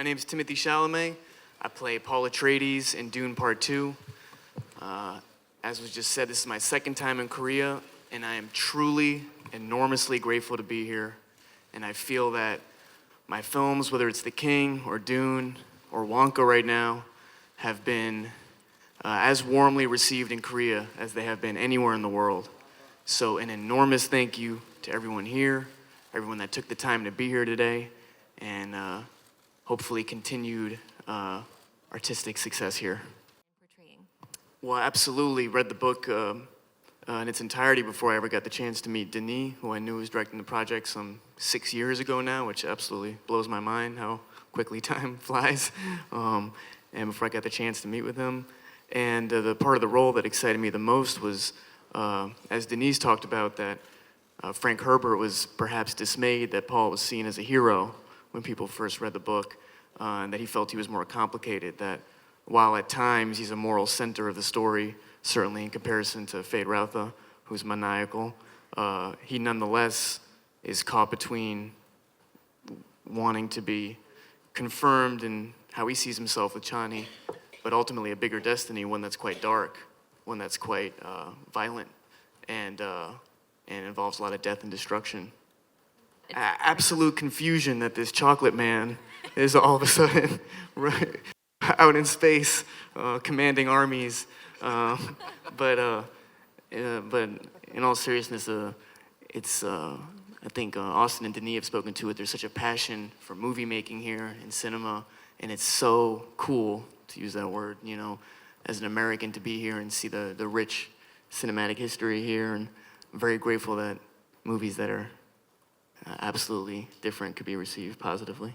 My name is Timothy Chalamet. I play Paul Atreides in Dune Part 2. As was just said, this is my second time in Korea, and I am truly, enormously grateful to be here. And I feel that my films, whether it's The King or Dune or Wonka right now, have been as warmly received in Korea as they have been anywhere in the world. So an enormous thank you to everyone here, everyone that took the time to be here today, and hopefully continued artistic success here. Well, I absolutely read the book in its entirety before I ever got the chance to meet Denis, who I knew was directing the project some 6 years ago now, which absolutely blows my mind how quickly time flies. And before I got the chance to meet with him. And the part of the role that excited me the most was, as Denise talked about, that Frank Herbert was perhaps dismayed that Paul was seen as a hero when people first read the book, and that he felt he was more complicated, that while at times he's a moral center of the story, certainly in comparison to Fade Rautha, who's maniacal, he nonetheless is caught between wanting to be confirmed in how he sees himself with Chani, but ultimately a bigger destiny, one that's quite dark, one that's quite violent, and involves a lot of death and destruction. Absolute confusion that this chocolate man is all of a sudden out in space, commanding armies. But in all seriousness, it's I think Austin and Denis have spoken to it. There's such a passion for movie making here in cinema, and it's so cool, to use that word, you know, as an American to be here and see the rich cinematic history here. And I'm very grateful that movies that are absolutely different could be received positively.